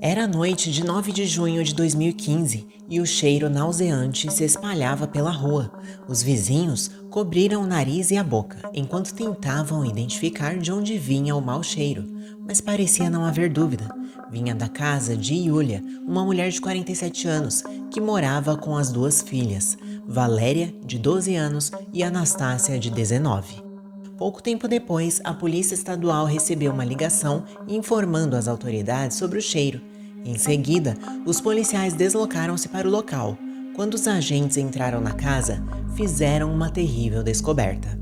Era a noite de 9 de junho de 2015 e o cheiro nauseante se espalhava pela rua. Os vizinhos cobriram o nariz e a boca enquanto tentavam identificar de onde vinha o mau cheiro, mas parecia não haver dúvida. Vinha da casa de Yulia, uma mulher de 47 anos que morava com as duas filhas, Valéria, de 12 anos, e Anastácia, de 19. Pouco tempo depois, a Polícia Estadual recebeu uma ligação informando as autoridades sobre o cheiro. Em seguida, os policiais deslocaram-se para o local. Quando os agentes entraram na casa, fizeram uma terrível descoberta.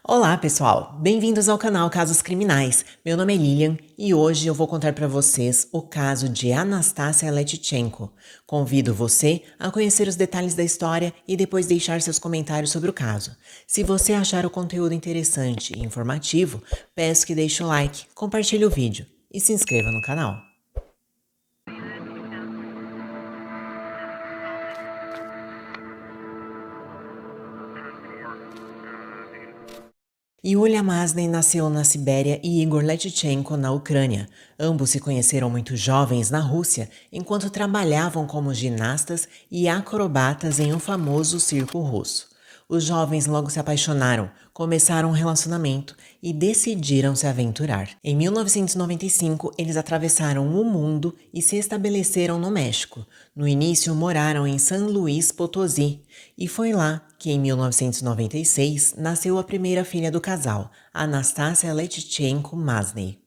Olá, pessoal! Bem-vindos ao canal Casos Criminais. Meu nome é Lilian e hoje eu vou contar para vocês o caso de Anastácia Letchenko. Convido você a conhecer os detalhes da história e depois deixar seus comentários sobre o caso. Se você achar o conteúdo interessante e informativo, peço que deixe o like, compartilhe o vídeo e se inscreva no canal. Yulia Masney nasceu na Sibéria e Igor Letchenko na Ucrânia. Ambos se conheceram muito jovens na Rússia, enquanto trabalhavam como ginastas e acrobatas em um famoso circo russo. Os jovens logo se apaixonaram, começaram um relacionamento e decidiram se aventurar. Em 1995, eles atravessaram o mundo e se estabeleceram no México. No início, moraram em San Luis Potosí e foi lá que, em 1996, nasceu a primeira filha do casal, Anastácia Letchenko Masney.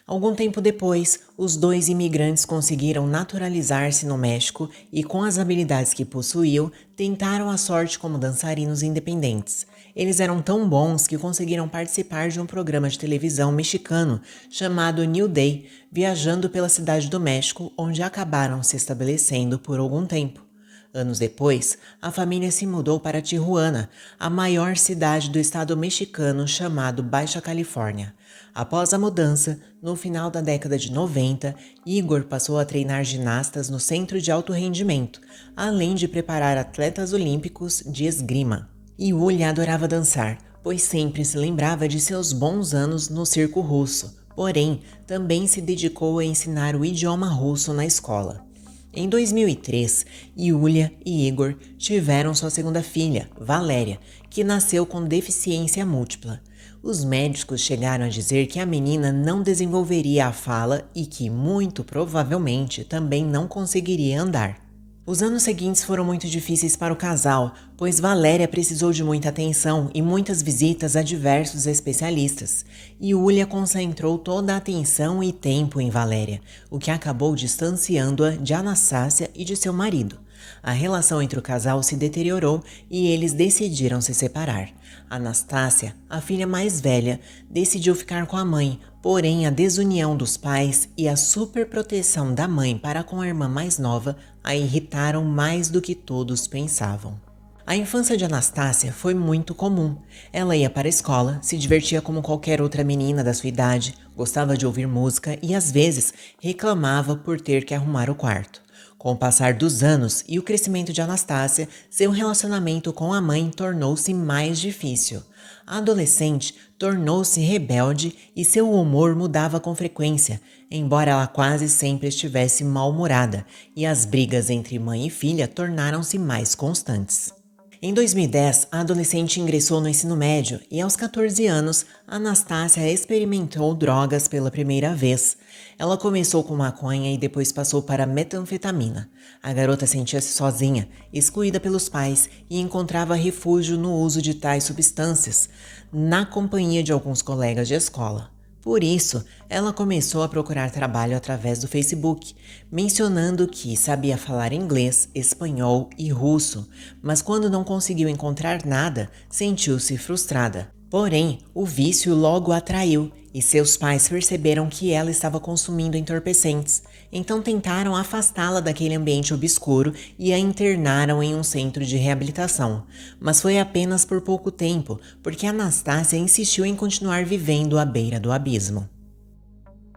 Algum tempo depois, os dois imigrantes conseguiram naturalizar-se no México e, com as habilidades que possuíam, tentaram a sorte como dançarinos independentes. Eles eram tão bons que conseguiram participar de um programa de televisão mexicano chamado New Day, viajando pela cidade do México, onde acabaram se estabelecendo por algum tempo. Anos depois, a família se mudou para Tijuana, a maior cidade do estado mexicano chamado Baixa Califórnia. Após a mudança, no final da década de 90, Igor passou a treinar ginastas no Centro de Alto Rendimento, além de preparar atletas olímpicos de esgrima. Yulia adorava dançar, pois sempre se lembrava de seus bons anos no circo russo, porém, também se dedicou a ensinar o idioma russo na escola. Em 2003, Yulia e Igor tiveram sua segunda filha, Valéria, que nasceu com deficiência múltipla. Os médicos chegaram a dizer que a menina não desenvolveria a fala e que, muito provavelmente, também não conseguiria andar. Os anos seguintes foram muito difíceis para o casal, pois Valéria precisou de muita atenção e muitas visitas a diversos especialistas. Yulia concentrou toda a atenção e tempo em Valéria, o que acabou distanciando-a de Anastácia e de seu marido. A relação entre o casal se deteriorou e eles decidiram se separar. Anastácia, a filha mais velha, decidiu ficar com a mãe, porém a desunião dos pais e a superproteção da mãe para com a irmã mais nova a irritaram mais do que todos pensavam. A infância de Anastácia foi muito comum. Ela ia para a escola, se divertia como qualquer outra menina da sua idade, gostava de ouvir música e às vezes reclamava por ter que arrumar o quarto. Com o passar dos anos e o crescimento de Anastácia, seu relacionamento com a mãe tornou-se mais difícil. A adolescente tornou-se rebelde e seu humor mudava com frequência, embora ela quase sempre estivesse mal-humorada, e as brigas entre mãe e filha tornaram-se mais constantes. Em 2010, a adolescente ingressou no ensino médio e, aos 14 anos, Anastácia experimentou drogas pela primeira vez. Ela começou com maconha e depois passou para metanfetamina. A garota sentia-se sozinha, excluída pelos pais e encontrava refúgio no uso de tais substâncias, na companhia de alguns colegas de escola. Por isso, ela começou a procurar trabalho através do Facebook, mencionando que sabia falar inglês, espanhol e russo, mas quando não conseguiu encontrar nada, sentiu-se frustrada. Porém, o vício logo a atraiu e seus pais perceberam que ela estava consumindo entorpecentes, então tentaram afastá-la daquele ambiente obscuro e a internaram em um centro de reabilitação. Mas foi apenas por pouco tempo, porque Anastácia insistiu em continuar vivendo à beira do abismo.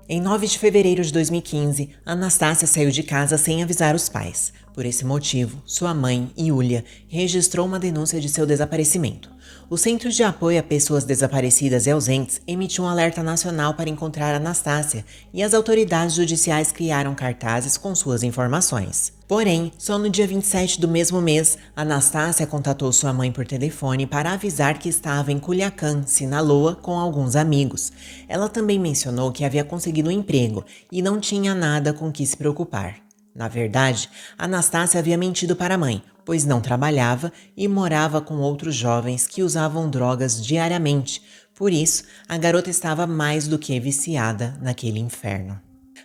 Em 9 de fevereiro de 2015, Anastácia saiu de casa sem avisar os pais. Por esse motivo, sua mãe, Yulia, registrou uma denúncia de seu desaparecimento. O Centro de Apoio a Pessoas Desaparecidas e Ausentes emitiu um alerta nacional para encontrar Anastácia e as autoridades judiciais criaram cartazes com suas informações. Porém, só no dia 27 do mesmo mês, Anastácia contatou sua mãe por telefone para avisar que estava em Culiacán, Sinaloa, com alguns amigos. Ela também mencionou que havia conseguido um emprego e não tinha nada com que se preocupar. Na verdade, Anastácia havia mentido para a mãe, pois não trabalhava e morava com outros jovens que usavam drogas diariamente. Por isso, a garota estava mais do que viciada naquele inferno.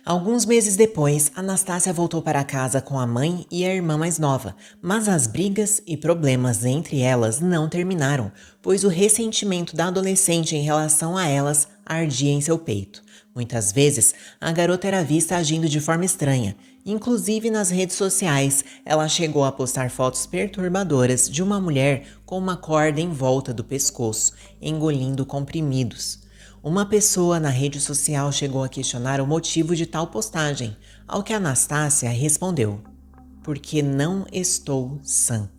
Alguns meses depois, Anastácia voltou para casa com a mãe e a irmã mais nova, mas as brigas e problemas entre elas não terminaram, pois o ressentimento da adolescente em relação a elas ardia em seu peito. Muitas vezes, a garota era vista agindo de forma estranha. Inclusive nas redes sociais, ela chegou a postar fotos perturbadoras de uma mulher com uma corda em volta do pescoço, engolindo comprimidos. Uma pessoa na rede social chegou a questionar o motivo de tal postagem, ao que Anastácia respondeu: "Porque não estou sã".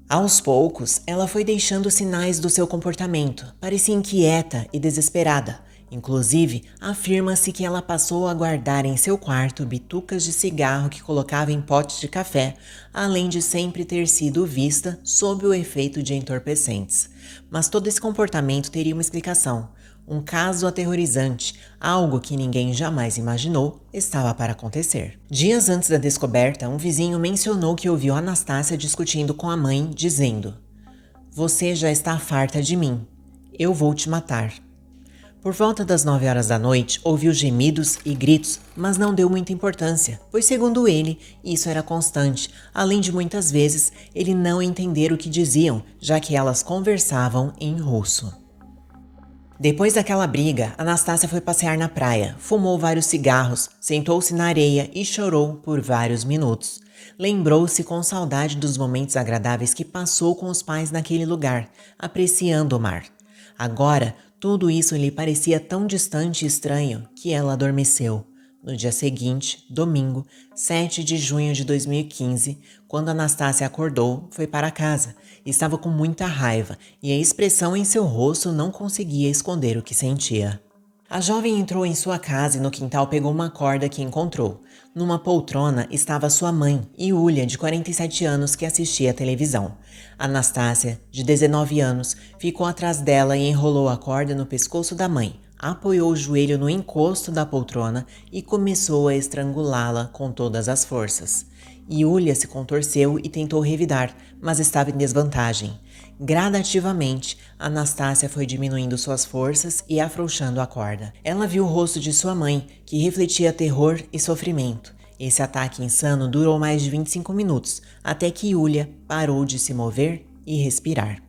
Aos poucos, ela foi deixando sinais do seu comportamento, parecia inquieta e desesperada. Inclusive, afirma-se que ela passou a guardar em seu quarto bitucas de cigarro que colocava em potes de café, além de sempre ter sido vista sob o efeito de entorpecentes. Mas todo esse comportamento teria uma explicação. Um caso aterrorizante, algo que ninguém jamais imaginou, estava para acontecer. Dias antes da descoberta, um vizinho mencionou que ouviu Anastácia discutindo com a mãe, dizendo: "Você já está farta de mim. Eu vou te matar". Por volta das 9 horas da noite, ouviu gemidos e gritos, mas não deu muita importância, pois segundo ele, isso era constante, além de muitas vezes ele não entender o que diziam, já que elas conversavam em russo. Depois daquela briga, Anastácia foi passear na praia, fumou vários cigarros, sentou-se na areia e chorou por vários minutos. Lembrou-se com saudade dos momentos agradáveis que passou com os pais naquele lugar, apreciando o mar. Agora, tudo isso lhe parecia tão distante e estranho que ela adormeceu. No dia seguinte, domingo, 7 de junho de 2015, quando Anastácia acordou, foi para casa. Estava com muita raiva e a expressão em seu rosto não conseguia esconder o que sentia. A jovem entrou em sua casa e no quintal pegou uma corda que encontrou. Numa poltrona estava sua mãe, Yulia, de 47 anos, que assistia à televisão. Anastácia, de 19 anos, ficou atrás dela e enrolou a corda no pescoço da mãe, apoiou o joelho no encosto da poltrona e começou a estrangulá-la com todas as forças. Yulia se contorceu e tentou revidar, mas estava em desvantagem. Gradativamente, Anastácia foi diminuindo suas forças e afrouxando a corda. Ela viu o rosto de sua mãe, que refletia terror e sofrimento. Esse ataque insano durou mais de 25 minutos, até que Yulia parou de se mover e respirar.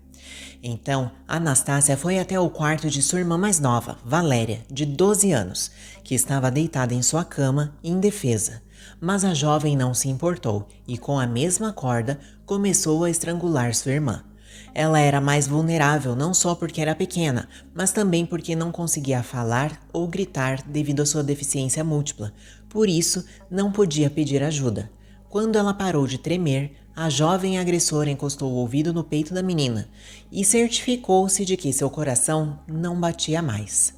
Então, Anastácia foi até o quarto de sua irmã mais nova, Valéria, de 12 anos, que estava deitada em sua cama, indefesa. Mas a jovem não se importou e, com a mesma corda, começou a estrangular sua irmã. Ela era mais vulnerável não só porque era pequena, mas também porque não conseguia falar ou gritar devido à sua deficiência múltipla. Por isso, não podia pedir ajuda. Quando ela parou de tremer, a jovem agressora encostou o ouvido no peito da menina e certificou-se de que seu coração não batia mais.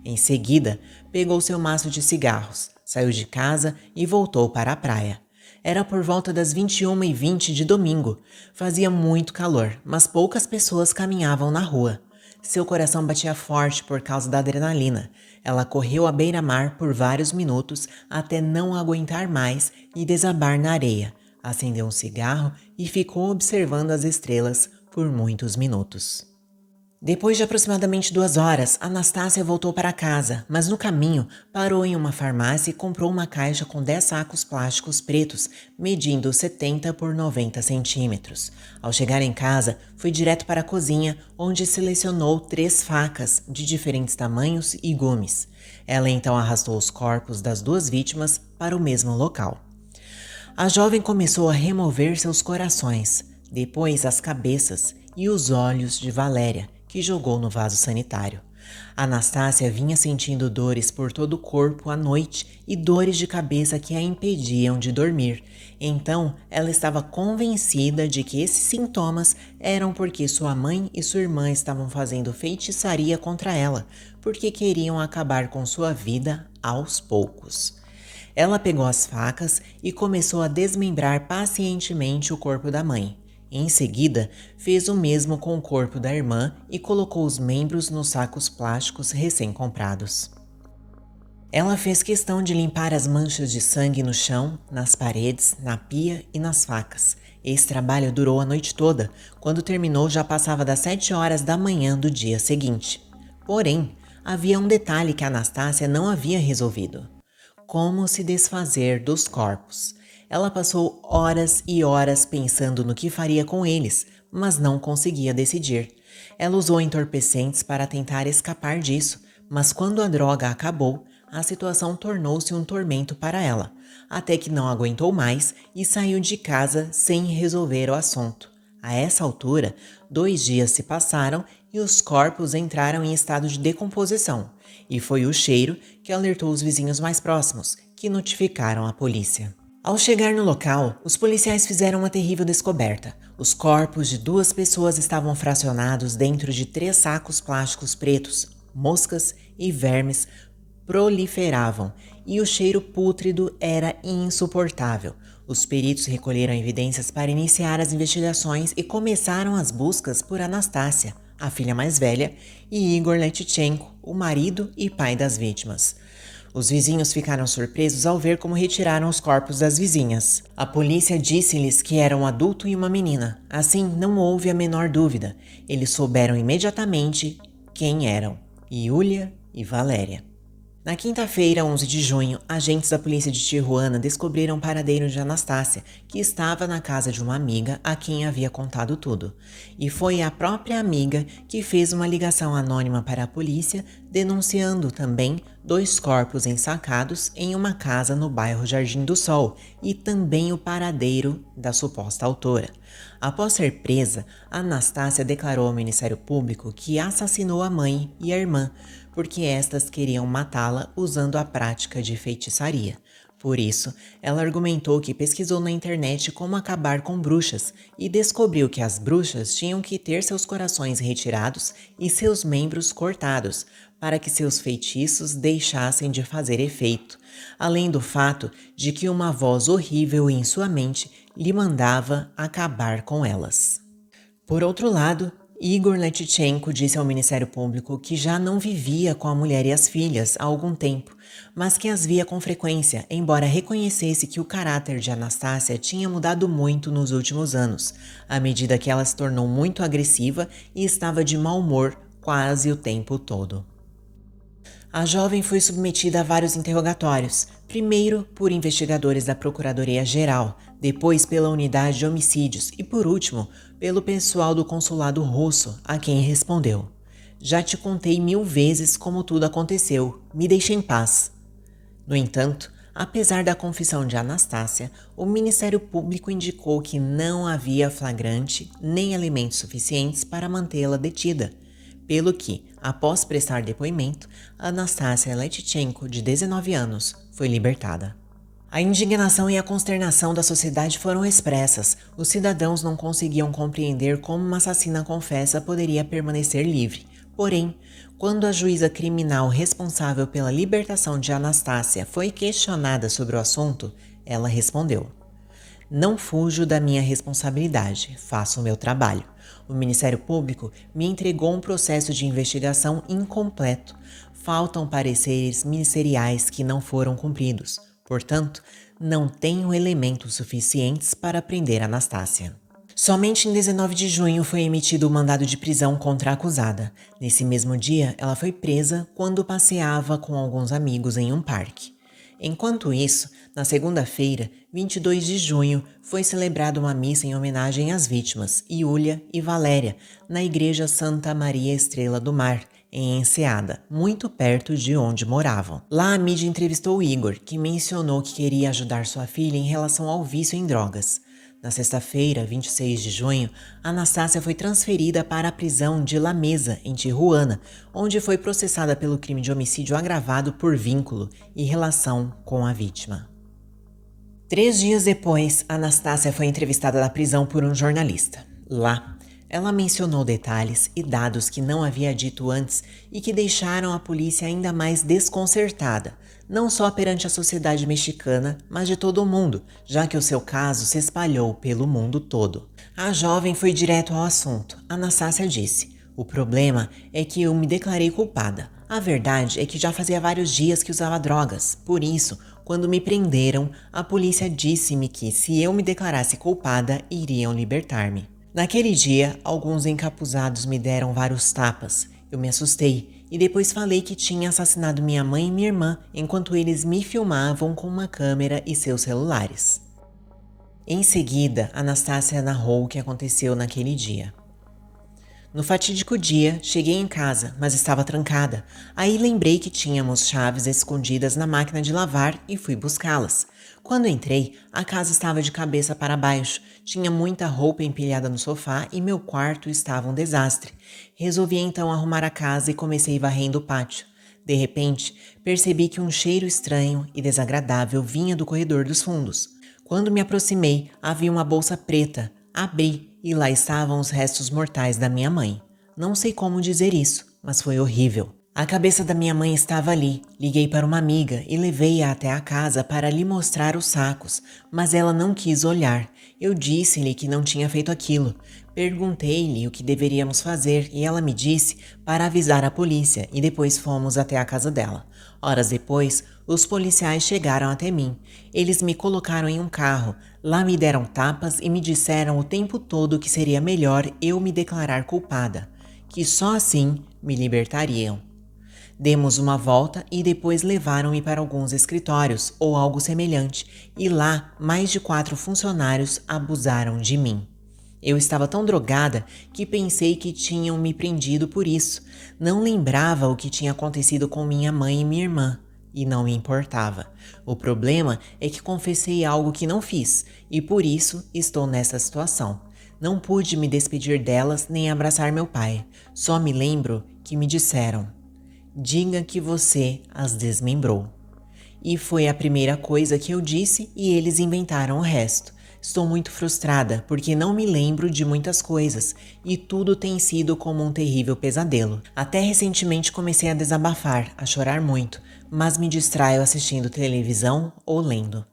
Em seguida, pegou seu maço de cigarros, saiu de casa e voltou para a praia. Era por volta das 21h20 de domingo. Fazia muito calor, mas poucas pessoas caminhavam na rua. Seu coração batia forte por causa da adrenalina. Ela correu à beira-mar por vários minutos até não aguentar mais e desabar na areia. Acendeu um cigarro e ficou observando as estrelas por muitos minutos. Depois de aproximadamente 2 horas, Anastácia voltou para casa, mas no caminho parou em uma farmácia e comprou uma caixa com 10 sacos plásticos pretos, medindo 70 por 90 centímetros. Ao chegar em casa, foi direto para a cozinha, onde selecionou 3 facas de diferentes tamanhos e gumes. Ela então arrastou os corpos das 2 vítimas para o mesmo local. A jovem começou a remover seus corações, depois as cabeças e os olhos de Valéria, que jogou no vaso sanitário. Anastácia vinha sentindo dores por todo o corpo à noite e dores de cabeça que a impediam de dormir. Então, ela estava convencida de que esses sintomas eram porque sua mãe e sua irmã estavam fazendo feitiçaria contra ela, porque queriam acabar com sua vida aos poucos. Ela pegou as facas e começou a desmembrar pacientemente o corpo da mãe. Em seguida, fez o mesmo com o corpo da irmã e colocou os membros nos sacos plásticos recém-comprados. Ela fez questão de limpar as manchas de sangue no chão, nas paredes, na pia e nas facas. Esse trabalho durou a noite toda. Quando terminou, já passava das 7 horas da manhã do dia seguinte. Porém, havia um detalhe que Anastácia não havia resolvido: como se desfazer dos corpos. Ela passou horas e horas pensando no que faria com eles, mas não conseguia decidir. Ela usou entorpecentes para tentar escapar disso, mas quando a droga acabou, a situação tornou-se um tormento para ela, até que não aguentou mais e saiu de casa sem resolver o assunto. A essa altura, 2 dias se passaram e os corpos entraram em estado de decomposição, e foi o cheiro que alertou os vizinhos mais próximos, que notificaram a polícia. Ao chegar no local, os policiais fizeram uma terrível descoberta. Os corpos de 2 pessoas estavam fracionados dentro de 3 sacos plásticos pretos. Moscas e vermes proliferavam e o cheiro pútrido era insuportável. Os peritos recolheram evidências para iniciar as investigações e começaram as buscas por Anastácia, a filha mais velha, e Igor Letchenko, o marido e pai das vítimas. Os vizinhos ficaram surpresos ao ver como retiraram os corpos das vizinhas. A polícia disse-lhes que era um adulto e uma menina. Assim, não houve a menor dúvida. Eles souberam imediatamente quem eram: Yulia e Valéria. Na quinta-feira, 11 de junho, agentes da polícia de Tijuana descobriram o paradeiro de Anastácia, que estava na casa de uma amiga a quem havia contado tudo. E foi a própria amiga que fez uma ligação anônima para a polícia, denunciando também 2 corpos ensacados em uma casa no bairro Jardim do Sol e também o paradeiro da suposta autora. Após ser presa, Anastácia declarou ao Ministério Público que assassinou a mãe e a irmã, porque estas queriam matá-la usando a prática de feitiçaria. Por isso, ela argumentou que pesquisou na internet como acabar com bruxas e descobriu que as bruxas tinham que ter seus corações retirados e seus membros cortados, para que seus feitiços deixassem de fazer efeito, além do fato de que uma voz horrível em sua mente lhe mandava acabar com elas. Por outro lado, Igor Letchenko disse ao Ministério Público que já não vivia com a mulher e as filhas há algum tempo, mas que as via com frequência, embora reconhecesse que o caráter de Anastácia tinha mudado muito nos últimos anos, à medida que ela se tornou muito agressiva e estava de mau humor quase o tempo todo. A jovem foi submetida a vários interrogatórios, primeiro por investigadores da Procuradoria-Geral, depois pela Unidade de Homicídios e, por último, pelo pessoal do consulado russo, a quem respondeu: "Já te contei 1000 vezes como tudo aconteceu, me deixe em paz." No entanto, apesar da confissão de Anastácia, o Ministério Público indicou que não havia flagrante nem elementos suficientes para mantê-la detida, pelo que, após prestar depoimento, Anastácia Letchenko, de 19 anos, foi libertada. A indignação e a consternação da sociedade foram expressas. Os cidadãos não conseguiam compreender como uma assassina confessa poderia permanecer livre. Porém, quando a juíza criminal responsável pela libertação de Anastácia foi questionada sobre o assunto, ela respondeu: "Não fujo da minha responsabilidade, faço o meu trabalho. O Ministério Público me entregou um processo de investigação incompleto. Faltam pareceres ministeriais que não foram cumpridos. Portanto, não tenho elementos suficientes para prender Anastácia." Somente em 19 de junho foi emitido o mandado de prisão contra a acusada. Nesse mesmo dia, ela foi presa quando passeava com alguns amigos em um parque. Enquanto isso, na segunda-feira, 22 de junho, foi celebrada uma missa em homenagem às vítimas, Yulia e Valéria, na Igreja Santa Maria Estrela do Mar, em Enseada, muito perto de onde moravam. Lá a mídia entrevistou Igor, que mencionou que queria ajudar sua filha em relação ao vício em drogas. Na sexta-feira, 26 de junho, Anastácia foi transferida para a prisão de La Mesa, em Tijuana, onde foi processada pelo crime de homicídio agravado por vínculo e relação com a vítima. 3 dias depois, Anastácia foi entrevistada na prisão por um jornalista. Lá, ela mencionou detalhes e dados que não havia dito antes e que deixaram a polícia ainda mais desconcertada, não só perante a sociedade mexicana, mas de todo o mundo, já que o seu caso se espalhou pelo mundo todo. A jovem foi direto ao assunto. Anastácia disse: "O problema é que eu me declarei culpada. A verdade é que já fazia vários dias que usava drogas. Por isso, quando me prenderam, a polícia disse-me que, se eu me declarasse culpada, iriam libertar-me. Naquele dia, alguns encapuzados me deram vários tapas. Eu me assustei e depois falei que tinha assassinado minha mãe e minha irmã enquanto eles me filmavam com uma câmera e seus celulares." Em seguida, Anastácia narrou o que aconteceu naquele dia. "No fatídico dia, cheguei em casa, mas estava trancada. Aí lembrei que tínhamos chaves escondidas na máquina de lavar e fui buscá-las. Quando entrei, a casa estava de cabeça para baixo, tinha muita roupa empilhada no sofá e meu quarto estava um desastre. Resolvi então arrumar a casa e comecei varrendo o pátio. De repente, percebi que um cheiro estranho e desagradável vinha do corredor dos fundos. Quando me aproximei, havia uma bolsa preta. Abri e lá estavam os restos mortais da minha mãe. Não sei como dizer isso, mas foi horrível. A cabeça da minha mãe estava ali. Liguei para uma amiga e levei-a até a casa para lhe mostrar os sacos, mas ela não quis olhar. Eu disse-lhe que não tinha feito aquilo. Perguntei-lhe o que deveríamos fazer e ela me disse para avisar a polícia e depois fomos até a casa dela. Horas depois, os policiais chegaram até mim. Eles me colocaram em um carro. Lá me deram tapas e me disseram o tempo todo que seria melhor eu me declarar culpada, que só assim me libertariam. Demos uma volta e depois levaram-me para alguns escritórios ou algo semelhante, e lá mais de 4 funcionários abusaram de mim. Eu estava tão drogada que pensei que tinham me prendido por isso. Não lembrava o que tinha acontecido com minha mãe e minha irmã, e não me importava. O problema é que confessei algo que não fiz, e por isso estou nessa situação. Não pude me despedir delas nem abraçar meu pai. Só me lembro que me disseram: 'Diga que você as desmembrou.' E foi a primeira coisa que eu disse e eles inventaram o resto. Estou muito frustrada porque não me lembro de muitas coisas e tudo tem sido como um terrível pesadelo. Até recentemente comecei a desabafar, a chorar muito, mas me distraio assistindo televisão ou lendo."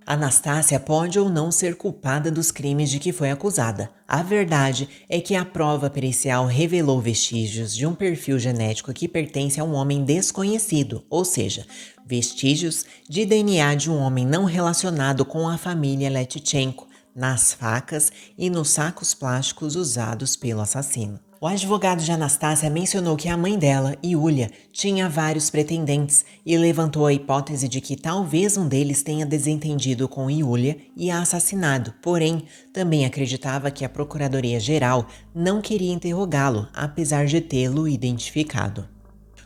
Anastácia pode ou não ser culpada dos crimes de que foi acusada. A verdade é que a prova pericial revelou vestígios de um perfil genético que pertence a um homem desconhecido, ou seja, vestígios de DNA de um homem não relacionado com a família Letchenko, nas facas e nos sacos plásticos usados pelo assassino. O advogado de Anastácia mencionou que a mãe dela, Yulia, tinha vários pretendentes e levantou a hipótese de que talvez um deles tenha desentendido com Yulia e a assassinado, porém, também acreditava que a Procuradoria-Geral não queria interrogá-lo, apesar de tê-lo identificado.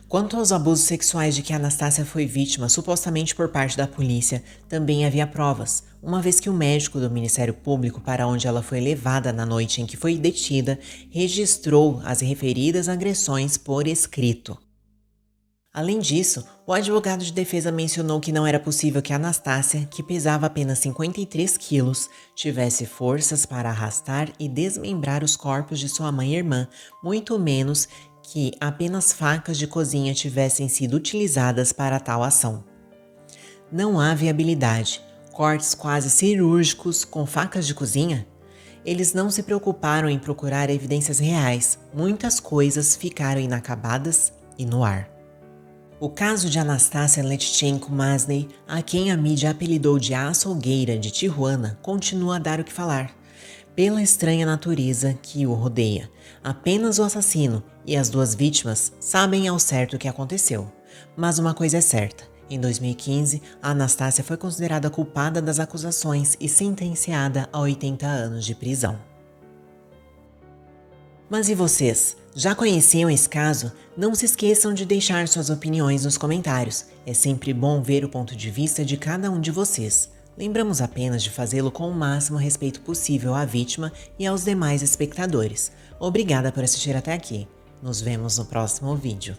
Quanto aos abusos sexuais de que Anastácia foi vítima, supostamente por parte da polícia, também havia provas, uma vez que o médico do Ministério Público para onde ela foi levada na noite em que foi detida, registrou as referidas agressões por escrito. Além disso, o advogado de defesa mencionou que não era possível que Anastácia, que pesava apenas 53 quilos, tivesse forças para arrastar e desmembrar os corpos de sua mãe e irmã, muito menos que apenas facas de cozinha tivessem sido utilizadas para tal ação. Não há viabilidade. Cortes quase cirúrgicos com facas de cozinha? Eles não se preocuparam em procurar evidências reais. Muitas coisas ficaram inacabadas e no ar. O caso de Anastácia Letchenko Masney, a quem a mídia apelidou de a açougueira de Tijuana, continua a dar o que falar. Pela estranha natureza que o rodeia, apenas o assassino e as 2 vítimas sabem ao certo o que aconteceu. Mas uma coisa é certa: em 2015, a Anastácia foi considerada culpada das acusações e sentenciada a 80 anos de prisão. Mas e vocês? Já conheciam esse caso? Não se esqueçam de deixar suas opiniões nos comentários. É sempre bom ver o ponto de vista de cada um de vocês. Lembramos apenas de fazê-lo com o máximo respeito possível à vítima e aos demais espectadores. Obrigada por assistir até aqui. Nos vemos no próximo vídeo.